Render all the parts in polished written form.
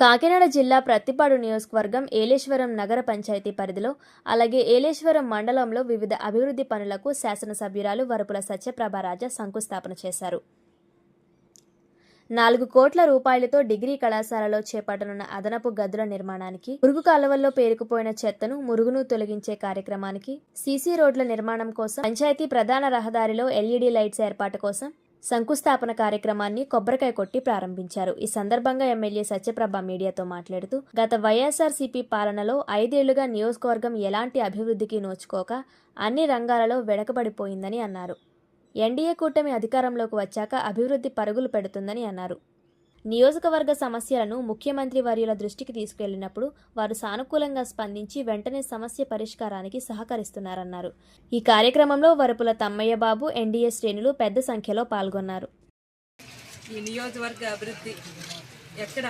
కాకినాడ జిల్లా ప్రత్తిపాడు నియోజకవర్గం ఏలేశ్వరం నగర పంచాయతీ పరిధిలో అలాగే ఏలేశ్వరం మండలంలో వివిధ అభివృద్ధి పనులకు శాసనసభ్యురాలు వరపుల సత్యప్రభారాజ శంకుస్థాపన చేశారు. 4 కోట్ల రూపాయలతో డిగ్రీ కళాశాలలో చేపట్టనున్న అదనపు గదుల నిర్మాణానికి, మురుగు కాలువల్లో పేరుకుపోయిన చెత్తను మురుగును తొలగించే కార్యక్రమానికి, సీసీ రోడ్ల నిర్మాణం కోసం, పంచాయతీ ప్రధాన రహదారిలో ఎల్ఈడీ లైట్స్ ఏర్పాటు కోసం శంకుస్థాపన కార్యక్రమాన్ని కొబ్బరికాయ కొట్టి ప్రారంభించారు. ఈ సందర్భంగా ఎమ్మెల్యే సత్యప్రభ మీడియాతో మాట్లాడుతూ, గత వైఎస్ఆర్సీపీ పాలనలో 5 ఏళ్లుగా నియోజకవర్గం ఎలాంటి అభివృద్ధికి నోచుకోక అన్ని రంగాలలో వెనకబడిపోయిందని అన్నారు. ఎన్డీఏ కూటమి అధికారంలోకి వచ్చాక అభివృద్ధి పరుగులు పెడుతుందని అన్నారు. నియోజకవర్గ సమస్యలను ముఖ్యమంత్రి వర్యుల దృష్టికి తీసుకెళ్లినప్పుడు వారు సానుకూలంగా స్పందించి వెంటనే సమస్య పరిష్కారానికి సహకరిస్తున్నారన్నారు. ఈ కార్యక్రమంలో వరపుల తమ్మయ్య బాబు, ఎన్డీఏ శ్రేణులు పెద్ద సంఖ్యలో పాల్గొన్నారు. ఈ నియోజకవర్గ అభివృద్ధి ఎక్కడ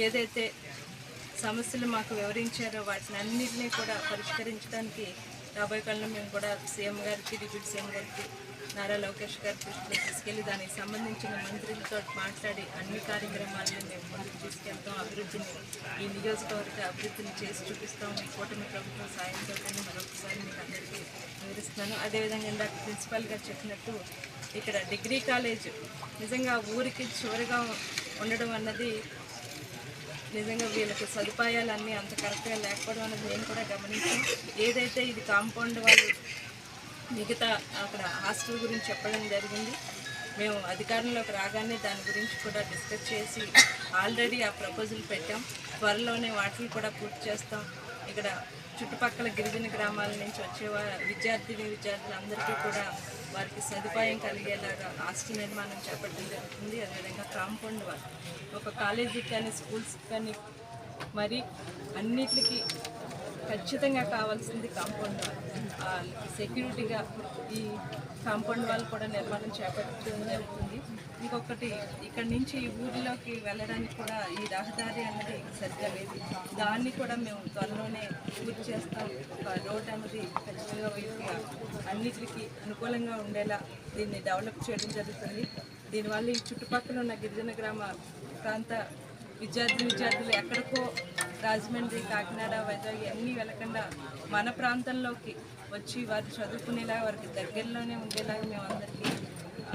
ఏదైతే సమస్యలు మాకు వివరించారో వాటిని అన్నింటినీ కూడా పరిష్కరించడానికి రాబోయే కాలంలో మేము కూడా సీఎం గారికి, డిప్యూటీ సీఎం గారికి, నారా లోకేష్ గారి దృష్టిలో తీసుకెళ్లి దానికి సంబంధించిన మంత్రులతో మాట్లాడి అన్ని కార్యక్రమాలను మేము ముందుకు తీసుకెళ్తాం. అభివృద్ధిని, ఈ నియోజకవర్గ అభివృద్ధిని చేసి చూపిస్తాం. ఈ కూటమి ప్రభుత్వం సాయంతో మరొకసారి మీకు అందరికీ వివరిస్తున్నాను. అదేవిధంగా ఇందాక ప్రిన్సిపల్ గారు చెప్పినట్టు ఇక్కడ డిగ్రీ కాలేజ్ నిజంగా ఊరికి చివరిగా ఉండడం అన్నది నిజంగా వీళ్ళకి సదుపాయాలన్నీ అంత కరెక్ట్గా లేకపోవడం అన్నది నేను కూడా గమనించాను. ఏదైతే ఇది కాంపౌండ్ వాళ్ళు మిగతా అక్కడ హాస్టల్ గురించి చెప్పడం జరిగింది. మేము అధికారంలోకి రాగానే దాని గురించి కూడా డిస్కస్ చేసి ఆల్రెడీ ఆ ప్రపోజల్ పెట్టాం. త్వరలోనే వాటిని కూడా పూర్తి చేస్తాం. ఇక్కడ చుట్టుపక్కల గిరిజన గ్రామాల నుంచి వచ్చే విద్యార్థులందరికీ కూడా వారికి సదుపాయం కలిగేలాగా హాస్టల్ నిర్మాణం చేపట్టడం జరుగుతుంది. అదేవిధంగా కాంపౌండ్ వాళ్ళు ఒక కాలేజీకి కానీ స్కూల్స్కి కానీ మరి అన్నిటికీ ఖచ్చితంగా కావాల్సింది కాంపౌండ్ వాల్. సెక్యూరిటీగా ఈ కాంపౌండ్ వాల్ కూడా నిర్మాణం చేపట్టడం జరుగుతుంది. ఇంకొకటి, ఇక్కడ నుంచి ఈ ఊరిలోకి వెళ్ళడానికి కూడా ఈ రహదారి అన్నది సరిగ్గా లేదు. దాన్ని కూడా మేము త్వరలోనే పూర్తి చేస్తాం. ఒక రోడ్ అన్నది ఖచ్చితంగా వీళ్ళకి అన్నిటికీ అనుకూలంగా ఉండేలా దీన్ని డెవలప్ చేయడం జరుగుతుంది. దీనివల్ల ఈ చుట్టుపక్కల ఉన్న గిరిజన గ్రామ ప్రాంత విద్యార్థులు ఎక్కడికో రాజమండ్రి, కాకినాడ, వైజాగ్ అన్నీ వెళ్ళకుండా మన ప్రాంతంలోకి వచ్చి వారు చదువుకునేలాగా, వారికి దగ్గరలోనే ఉండేలాగా మేము అందరికీ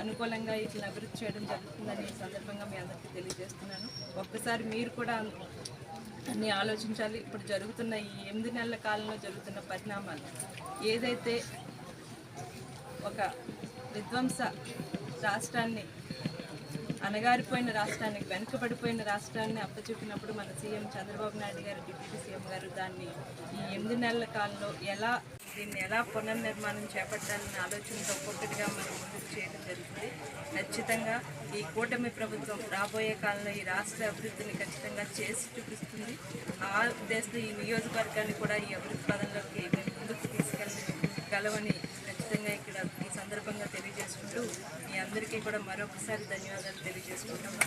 అనుకూలంగా వీటిని అభివృద్ధి చేయడం జరుగుతుందని ఈ సందర్భంగా మీ అందరికీ తెలియజేస్తున్నాను. ఒక్కసారి మీరు కూడా అన్నీ ఆలోచించాలి. ఇప్పుడు జరుగుతున్న ఈ 8 నెలల కాలంలో జరుగుతున్న పరిణామాలు ఏదైతే ఒక విధ్వంస రాష్ట్రాన్ని, అణగారిపోయిన రాష్ట్రానికి, వెనుకబడిపోయిన రాష్ట్రాన్ని అప్పచెప్పినప్పుడు మన సీఎం చంద్రబాబు నాయుడు గారు, డిప్యూటీ సీఎం గారు దాన్ని ఈ 8 నెలల కాలంలో దీన్ని ఎలా పునర్నిర్మాణం చేపట్టాలనే ఆలోచనతో ఒక్కొక్కటిగా మనం ముందుకు చేయడం జరుగుతుంది. ఖచ్చితంగా ఈ కూటమి ప్రభుత్వం రాబోయే కాలంలో ఈ రాష్ట్ర అభివృద్ధిని ఖచ్చితంగా చేసి చూపిస్తుంది. ఆ ఉద్దేశంతో ఈ నియోజకవర్గాన్ని కూడా ఈ అభివృద్ధి పదంలోకి ముందుకు తీసుకెళ్ళగలవని ఖచ్చితంగా ఇక్కడ ఈ సందర్భంగా తెలియజేసుకుంటూ మీ అందరికీ కూడా మరొకసారి ధన్యవాదాలు తెలియజేసుకుంటాం.